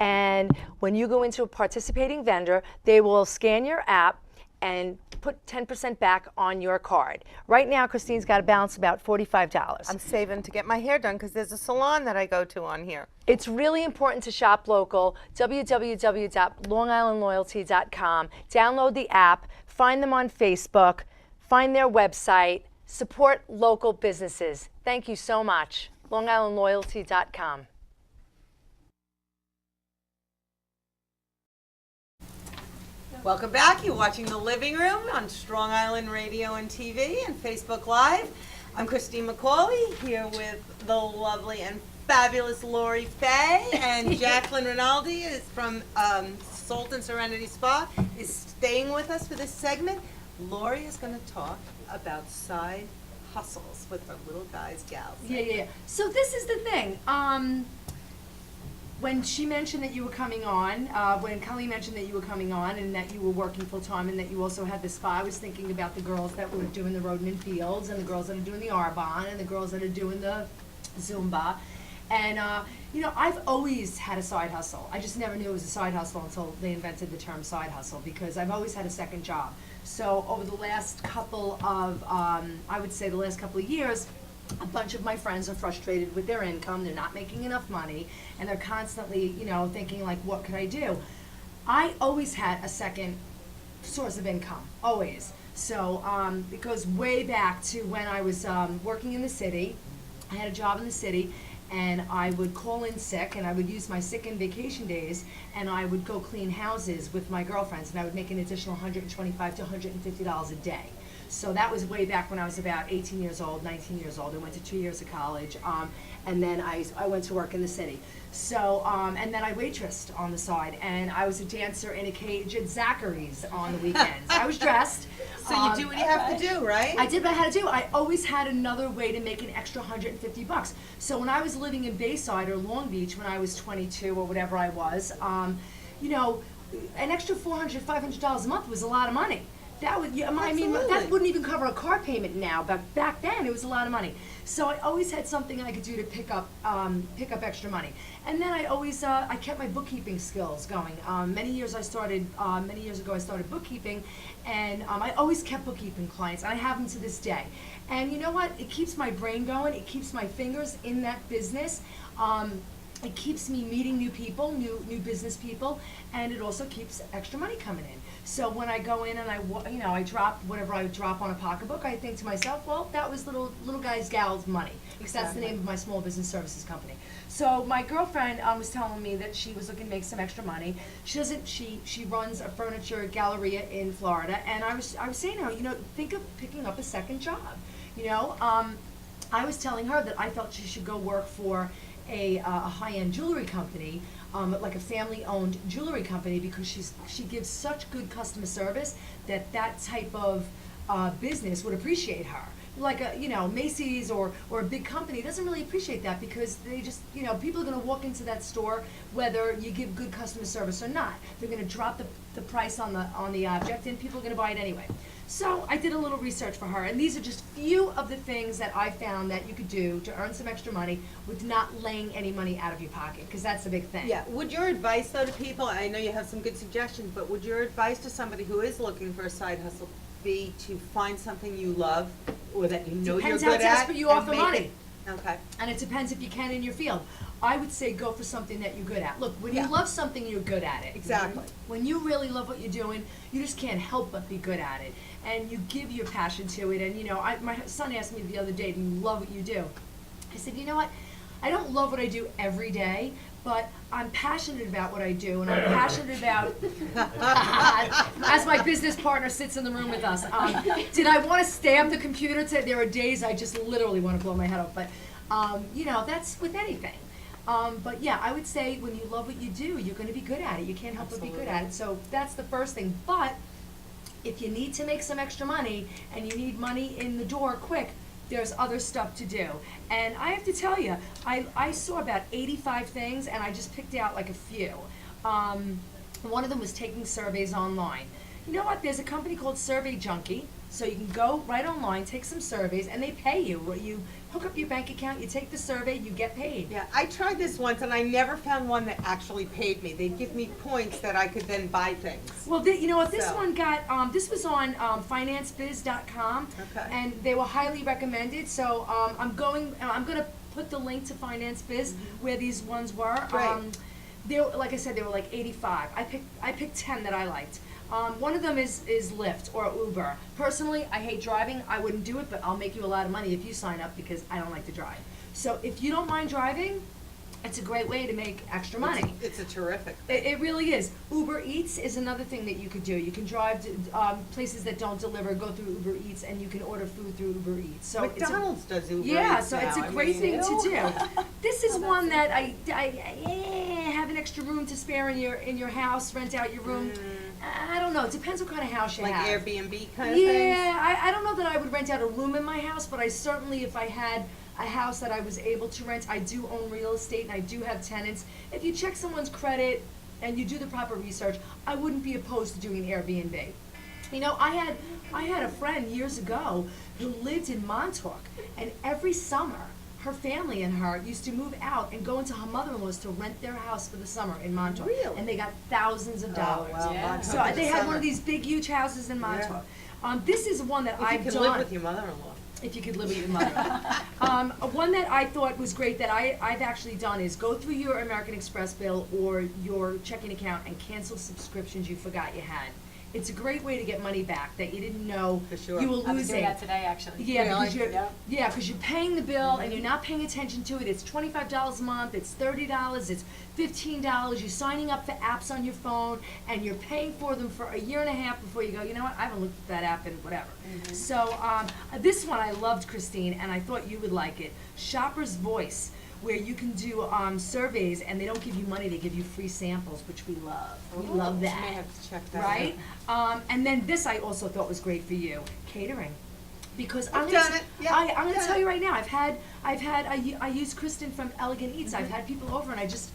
and when you go into a participating vendor, they will scan your app and put 10% back on your card. Right now, Christine's got a balance about $45. I'm saving to get my hair done because there's a salon that I go to on here. It's really important to shop local. www.longislandloyalty.com. Download the app, find them on Facebook, find their website, support local businesses. Thank you so much. longislandloyalty.com. Welcome back. You're watching The Living Room on Strong Island Radio and TV and Facebook Live. I'm Christine McCauley here with the lovely and fabulous Lori Fay, and Jacqueline Rinaldi is from Salt and Serenity Spa is staying with us for this segment. Lori is going to talk about side hustles with her little guys, gals. Yeah. So this is the thing. When she mentioned that you were coming on, when Colleen mentioned that you were coming on and that you were working full time and that you also had the spa, I was thinking about the girls that were doing the Roden and Fields and the girls that are doing the Arbonne and the girls that are doing the Zumba. And, I've always had a side hustle. I just never knew it was a side hustle until they invented the term side hustle, because I've always had a second job. So over the last couple of, I would say the last couple of years, a bunch of my friends are frustrated with their income. They're not making enough money, and they're constantly, thinking like, what could I do? I always had a second source of income, always. So it goes way back to when I was working in the city. I had a job in the city, and I would call in sick, and I would use my sick and vacation days, and I would go clean houses with my girlfriends, and I would make an additional $125 to $150 a day. So that was way back when I was about 18 years old, 19 years old. I went to 2 years of college, and then I went to work in the city. So, and then I waitressed on the side, and I was a dancer in a cage at Zachary's on the weekends. I was dressed. So you do what you have to do, right? I did what I had to do. I always had another way to make an extra $150. So when I was living in Bayside or Long Beach when I was 22 or whatever I was, an extra $400, $500 a month was a lot of money. That would, that wouldn't even cover a car payment now, but back then it was a lot of money. So I always had something I could do to pick up extra money. And then I always, I kept my bookkeeping skills going. Many years ago I started bookkeeping, and I always kept bookkeeping clients, and I have them to this day. And you know what? It keeps my brain going. It keeps my fingers in that business. It keeps me meeting new people, new business people, and it also keeps extra money coming in. So when I go in and I drop whatever I drop on a pocketbook, I think to myself, well, that was little guys, gals money, because that's the name of my small business services company. So my girlfriend was telling me that she was looking to make some extra money. She runs a furniture galleria in Florida, and I was saying to her, think of picking up a second job. I was telling her that I felt she should go work for a high-end jewelry company like a family-owned jewelry company because she gives such good customer service that type of business would appreciate her. Like a Macy's or a big company doesn't really appreciate that because they just people are going to walk into that store whether you give good customer service or not. They're going to drop the price on the object and people are going to buy it anyway. So I did a little research for her, and these are just few of the things that I found that you could do to earn some extra money with not laying any money out of your pocket, because that's the big thing. Yeah, would your advice though to people, I know you have some good suggestions, but would your advice to somebody who is looking for a side hustle be to find something you love or that you know Depends you're how good at? desperate you and are for make money. it- Okay. And it depends if you can in your field. I would say go for something that you're good at. Look, when Yeah. you love something, you're good at it. Exactly. When you really love what you're doing, you just can't help but be good at it. And you give your passion to it. And my son asked me the other day, do you love what you do? I said, you know what? I don't love what I do every day, but I'm passionate about what I do, and I'm passionate about, as my business partner sits in the room with us, did I want to stab the computer today? There are days I just literally want to blow my head off, but, that's with anything. But yeah, I would say when you love what you do, you're going to be good at it. You can't help but be good at it. So that's the first thing. But if you need to make some extra money and you need money in the door quick, there's other stuff to do. And I have to tell you, I saw about 85 things and I just picked out like a few. One of them was taking surveys online. You know what? There's a company called Survey Junkie. So you can go right online, take some surveys, and they pay you. You hook up your bank account, you take the survey, you get paid. Yeah, I tried this once and I never found one that actually paid me. They'd give me points that I could then buy things. Well, you know what? This So- one got, this was on financebiz.com, Okay. and they were highly recommended. So I'm going to put the link to Finance Biz where these ones were. Right. Like I said, they were like 85. I picked 10 that I liked. One of them is Lyft or Uber. Personally, I hate driving. I wouldn't do it, but I'll make you a lot of money if you sign up because I don't like to drive. So if you don't mind driving, it's a great way to make extra money. It's a terrific. It really is. Uber Eats is another thing that you could do. You can drive to places that don't deliver, go through Uber Eats, and you can order food through Uber Eats. So McDonald's does Uber yeah, Eats so it's now. a I great mean, thing to do. This is one that I have an extra room to spare in your house. Rent out your room. I don't know. It depends what kind of house you Like have. Airbnb kind of things? Yeah, I don't know that I would rent out a room in my house, but I certainly, if I had a house that I was able to rent, I do own real estate and I do have tenants. If you check someone's credit and you do the proper research, I wouldn't be opposed to doing Airbnb. You know, I had a friend years ago who lived in Montauk, and every summer, her family and her used to move out and go into her mother-in-law's to rent their house for the summer in Montauk. Really? And they got thousands of dollars. wow, Montauk So in they the had one summer. of these big, huge houses in Montauk. This is one that If I've you done. can live with your mother-in-law. If you could live with your mother. One that I thought was great that I've actually done is go through your American Express bill or your checking account and cancel subscriptions you forgot you had. It's a great way to get money back that you didn't know For sure. you were I was doing losing. that today, actually. Yeah, because Really? you're because you're paying the bill and you're not paying attention to it. It's $25 a month. It's $30. It's $15. You're signing up for apps on your phone and you're paying for them for a year and a half before you go. You know what? I haven't looked at that app in whatever. So this one I loved, Christine, and I thought you would like it. Shopper's Voice, where you can do surveys and they don't give you money. They give you free samples, which we love. We love You that. may have to check that Right? out. And then this I also thought was great for you, catering. Because I've I'm done gonna, it. Yeah, I'm gonna done tell it. you right now, I use Kristen from Elegant Eats. I've had people over and I just,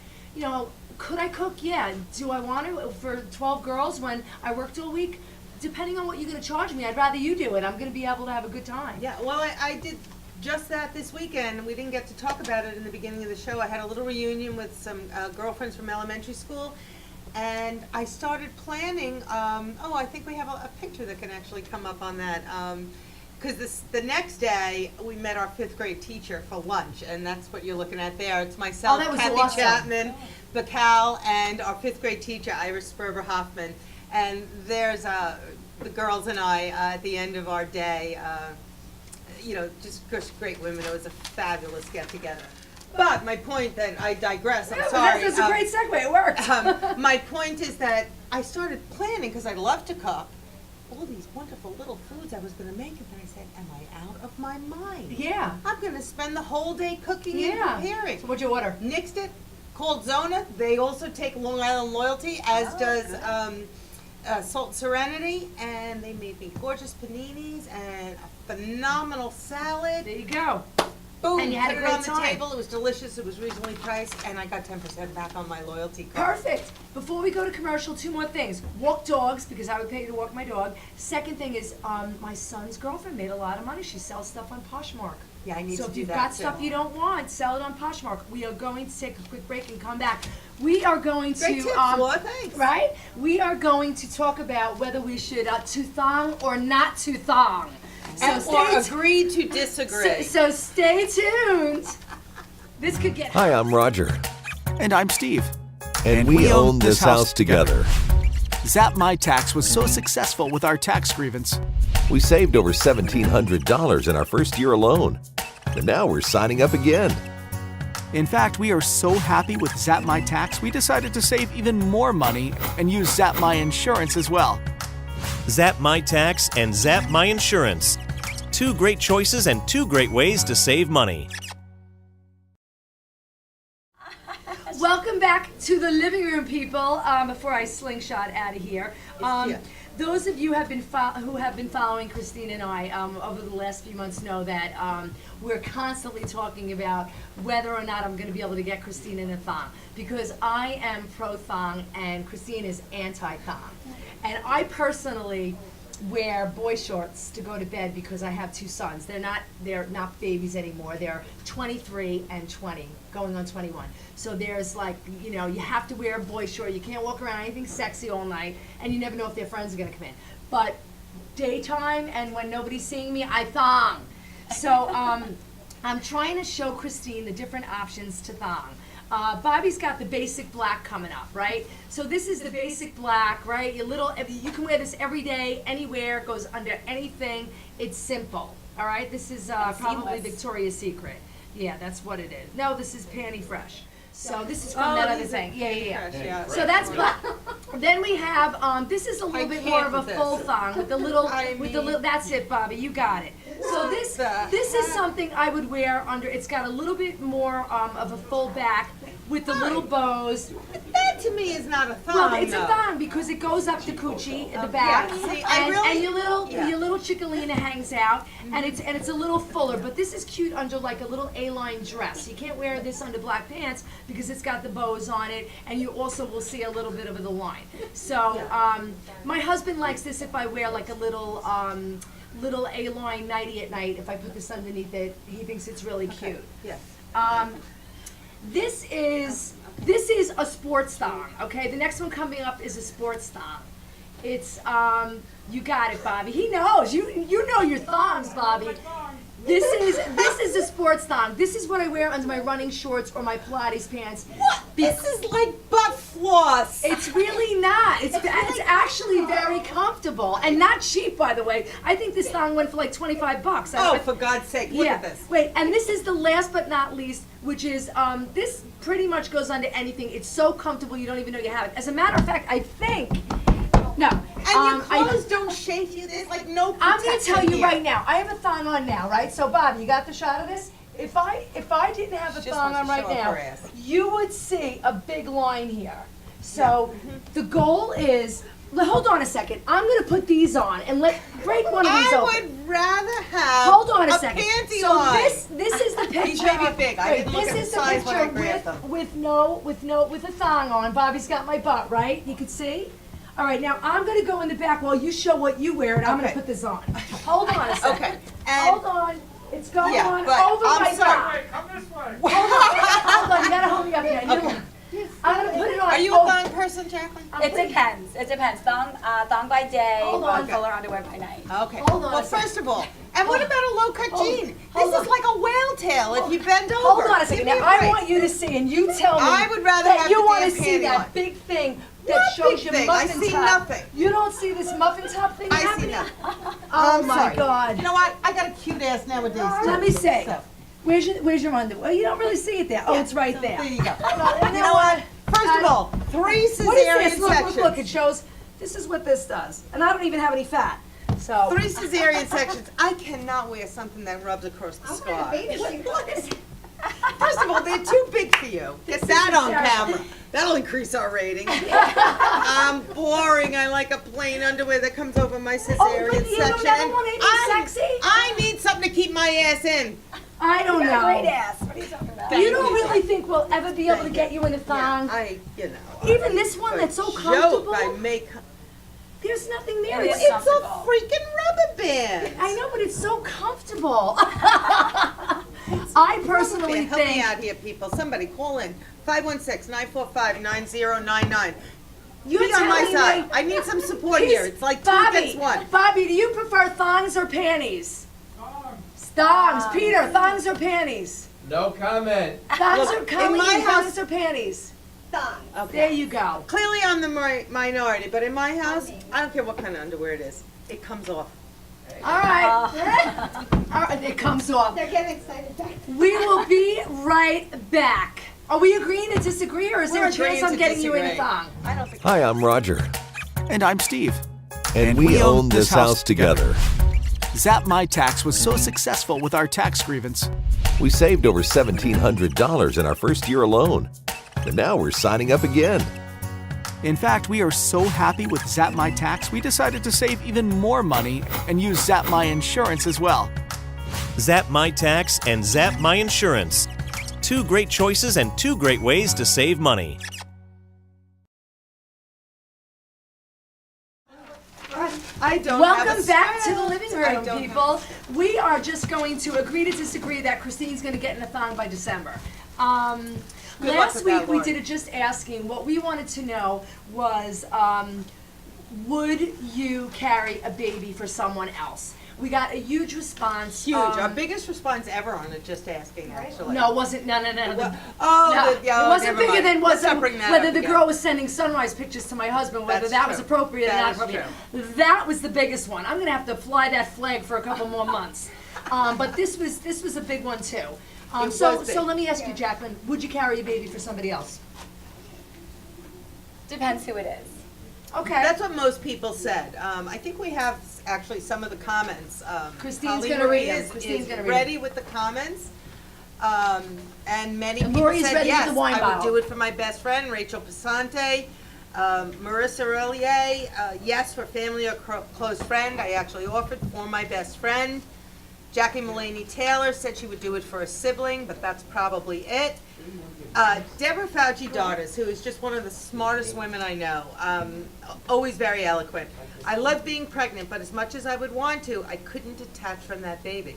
could I cook? Yeah. Do I want to for 12 girls when I worked all week? Depending on what you're gonna charge me, I'd rather you do it. I'm gonna be able to have a good time. Yeah, well, I did just that this weekend. We didn't get to talk about it in the beginning of the show. I had a little reunion with some girlfriends from elementary school, and I started planning. I think we have a picture that can actually come up on that. Because the next day we met our 5th grade teacher for lunch, and that's what you're looking at there. It's myself, Oh, that was Kathy awesome. Chapman, Bacal, and our 5th grade teacher, Iris Sperber Hoffman. And there's the girls and I at the end of our day. Just great women. It was a fabulous get together. But my point that I digress. I'm Yeah, but sorry. That's a great segue. It worked. My point is that I started planning because I love to cook. All these wonderful little foods I was going to make, and then I said, "Am I out of my mind? Yeah. I'm going to spend the whole day cooking Yeah. and preparing." So what'd you order? Nixed it, called Zona. They also take Long Island Loyalty, as does Salt Serenity, and they made me gorgeous paninis and a phenomenal salad. There you go. Boom, And you had put a it great on the time. table. It was delicious. It was reasonably priced, and I got 10% back on my loyalty card. Perfect. Before we go to commercial, 2 more things. Walk dogs, because I would pay you to walk my dog. Second thing is, my son's girlfriend made a lot of money. She sells stuff on Poshmark. Yeah, I need So to if do you've that got too. stuff you don't want, sell it on Poshmark. We are going to take a quick break and come back. We are going to, Great tips, Laura, thanks. right? We are going to talk about whether we should to thong or not to thong. And or agree to disagree. So stay tuned. This could get Hi, I'm Roger. And I'm Steve. And we own this house together. Zap My Tax was so successful with our tax grievance. We saved over $1,700 in our first year alone. And now we're signing up again. In fact, we are so happy with Zap My Tax, we decided to save even more money and use Zap My Insurance as well. Zap My Tax and Zap My Insurance. 2 great choices and 2 great ways to save money. Welcome back to the living room, people. Before I slingshot out of here, those of you who have been following Christine and I over the last few months know that we're constantly talking about whether or not I'm going to be able to get Christine in a thong, because I am pro thong and Christine is anti thong, and I personally wear boy shorts to go to bed because I have 2 sons. They're not babies anymore. They're 23 and 20, going on 21. So there's like, you have to wear a boy short. You can't walk around anything sexy all night, and you never know if their friends are gonna come in. But daytime and when nobody's seeing me, I thong. So I'm trying to show Christine the different options to thong. Bobby's got the basic black coming up, right? So this is the basic black, right? You can wear this every day, anywhere, goes under anything. It's simple, all right? This is probably seamless. Victoria's Secret. Yeah, that's what it is. No, this is Panty Fresh. So this is from that other thing. Yeah. So that's black. Then we have this is a little bit more of a full thong with the little that's it, Bobby, you got it. So this is something I would wear under. It's got a little bit more of a full back with the little bows. That to me is not a thong. Well, it's a thong because it goes up to coochie at the back, See, and your little chickalina hangs out, and it's a little fuller. But this is cute under like a little A-line dress. You can't wear this under black pants because it's got the bows on it, and you also will see a little bit of the line. So my husband likes this if I wear like a little A-line nightie at night. If I put this underneath it, he thinks it's really cute. Yes. This is a sports thong, okay? The next one coming up is a sports thong. It's you got it, Bobby. He knows. You know your thongs, Bobby. This is a sports thong. This is what I wear under my running shorts or my Pilates pants. What? This is like butt floss. It's really not. It's actually very comfortable and not cheap, by the way. I think this thong went for like $25. Oh, for God's sake, look at this. Wait, and this is the last but not least, which is, this pretty much goes under anything. It's so comfortable you don't even know you have it. As a matter of fact, I think, no. And your clothes don't shake you. There's like no protection. I'm going to tell you here. right now. I have a thong on now, right? So, Bob, you got the shot of this? If I didn't have a She just thong wants on to right show off now, her ass. you would see a big line here. So the goal is, hold on a second. I'm going to put these on and break one of these I open. would rather have Hold on a second. panty So line. this is the picture. These may be big. I didn't look this at the is size when I picture grabbed them. with a thong on. Bobby's got my butt, right? You can see. All right, now I'm going to go in the back while you show what you wear, and I'm going Okay. to put this on. Hold on a second. Okay. And Hold on. It's going Yeah, on but over I'm my sorry. butt. Hey, come this way. Hold on. You got to hold me up here. Okay. I'm going to put it on. Are you a thong person, Jacqueline? It depends. It depends. Thong by day, Hold on. fuller underwear by night. Okay. Hold on Well, a second. first of all, and what about a low-cut jean? hold This on. is like a whale tail if you bend over. Hold on a second. Give me Now, I break. want you to see, and you tell me I would rather that have you the want to damn see panty that line. big thing that What shows big your thing? I muffin see top. nothing. You don't see this muffin top thing I see happening? nothing. Oh I'm my sorry. God. You know what? I got a cute ass nowadays too. Let me see. So, Where's your underwear? Well, you don't really see it there. Oh, it's right there. there you go. Well, You know what? First of all, 3 What is cesarean this? sections. Look, it shows, this is what this does. And I don't even have any fat. So. 3 cesarean sections. I cannot wear something that rubs across the scar. What is it? First First of all, they're too big for you. Get that on camera. That'll increase our rating. I'm boring. I like a plain underwear that comes over my cesarean but you don't section. never And want anything sexy? I need something to keep my ass in. I don't know. Great ass. What are you talking about? You don't really think we'll ever be able to get you in a thong? Even this one that's so comfortable. I make. There's nothing there. It is It's a comfortable. freaking rubber band. I know, but it's so comfortable. I personally Help me think. out here, people. Somebody call in. 516-945-9099. You're Be on my telling side. me- I need some support He's- here. It's like two Bobby, against one. Bobby, do you prefer thongs or panties? Thongs. Peter, thongs or panties? No comment. Thongs Look, or in Colleen, my house- thongs or panties? Okay. There you go. Clearly I'm the minority, but in my house, I don't care what kind of underwear it is. It comes off. All right. All right, it comes off. They're getting excited back. We will be right back. Are we agreeing to disagree, or is there We're a chance agreeing I'm to getting you in a disagree. thong? I don't think. Hi, I'm Roger, And I'm Steve. and we own this house together. Zap My Tax was so successful with our tax grievance. We saved over $1,700 in our first year alone. And now we're signing up again. In fact, we are so happy with Zap My Tax, we decided to save even more money and use Zap My Insurance as well. Zap My Tax and Zap My Insurance. Two great choices and two great ways to save money. I don't. Welcome back to the living I room, don't people. We are just going to agree to disagree that Christine's going to get in a thong by December. Good luck Last with week that, we Lauren. did it just asking. What we wanted to know was, would you carry a baby for someone else? We got a huge response. Huge. Our biggest response ever on it, just asking, actually. No, it wasn't. No. Well, No, yeah, it wasn't never bigger mind. than Let's not bring that whether up the again. girl was sending sunrise pictures to my husband, whether That's that was true. appropriate or That not is appropriate. That was the biggest one. I'm gonna have to fly that flag for a couple more months. But this was a big one too. It So was big. let me ask you, Jacqueline, would you carry a baby for somebody else? Depends who it is. Okay. That's what most people said. I think we have actually some of the comments. Christine's Holly gonna read Marie them. is- Christine's is gonna read ready with the comments. And many And people Lori's said, ready with yes, the wine I would bottle. do it for my best friend, Rachel Pasante. Marissa Relier, yes, for family or close friend. I actually offered for my best friend. Jackie Mulaney Taylor said she would do it for a sibling, but that's probably it. Deborah Fauci Daughters, who is just one of the smartest women I know, always very eloquent. I love being pregnant, but as much as I would want to, I couldn't detach from that baby.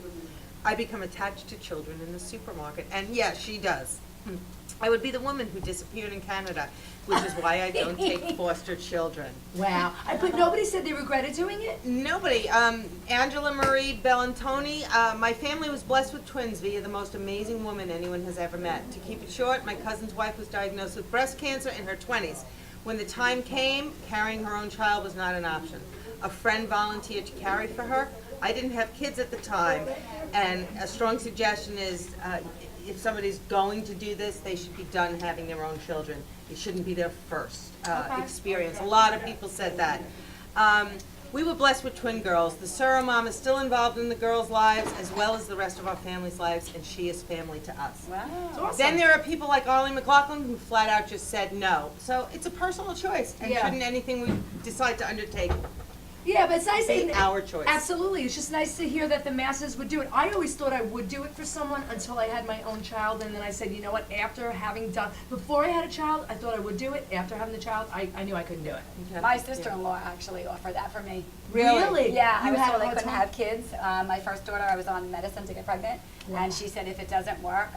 I become attached to children in the supermarket, and yes, she does. I would be the woman who disappeared in Canada, which is why I don't take foster children. Wow. But nobody said they regretted doing it? Nobody. Angela Marie Bellantoni. My family was blessed with twins via the most amazing woman anyone has ever met. To keep it short, my cousin's wife was diagnosed with breast cancer in her 20s. When the time came, carrying her own child was not an option. A friend volunteered to carry for her. I didn't have kids at the time, and a strong suggestion is if somebody's going to do this, they should be done having their own children. It shouldn't be their first experience. A lot of people said that. We were blessed with twin girls. The Sura mom is still involved in the girls' lives as well as the rest of our family's lives, and she is family to us. Wow. Then there are people like Arlie McLaughlin who flat out just said no. So it's a personal choice, and Yeah. shouldn't anything we decide to undertake Yeah, but it's nice be to our choice. Absolutely, it's just nice to hear that the masses would do it. I always thought I would do it for someone until I had my own child, and then I said, you know what? After having done, before I had a child, I thought I would do it. After having the child, I knew I couldn't do it. My sister-in-law actually offered that for me. Really? Yeah, I You was had told a I hard couldn't time? have kids. My first daughter, I was on medicine to get pregnant, and she said if it doesn't work,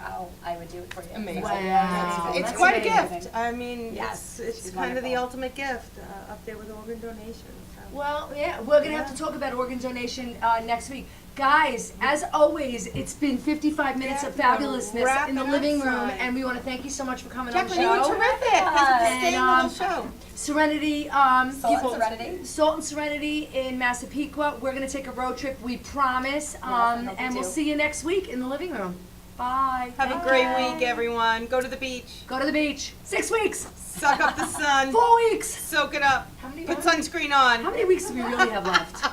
I would do it for you. Amazing. So, Wow. It's That's quite amazing. a gift. I mean, Yes, it's she's kind of the wonderful. ultimate gift up there with organ donation. So. Well, yeah, we're gonna have to talk about organ donation next week. Guys, as always, it's been 55 minutes of Yeah, fabulousness wrap in the it living room, outside. and we want to thank you so much for coming Jacqueline, on you the were show. terrific. This is a And, staying little show. Serenity, Salt and Serenity. Salt and Serenity in Massapequa. We're gonna take a road trip, we promise, I hope and you we'll do. see you next week in the living room. Bye. Have a great week, everyone. Go to the beach. Go to the beach. 6 weeks. Suck up the sun. 4 weeks. Soak it up. How many Put months? sunscreen on. How many weeks do we really have left?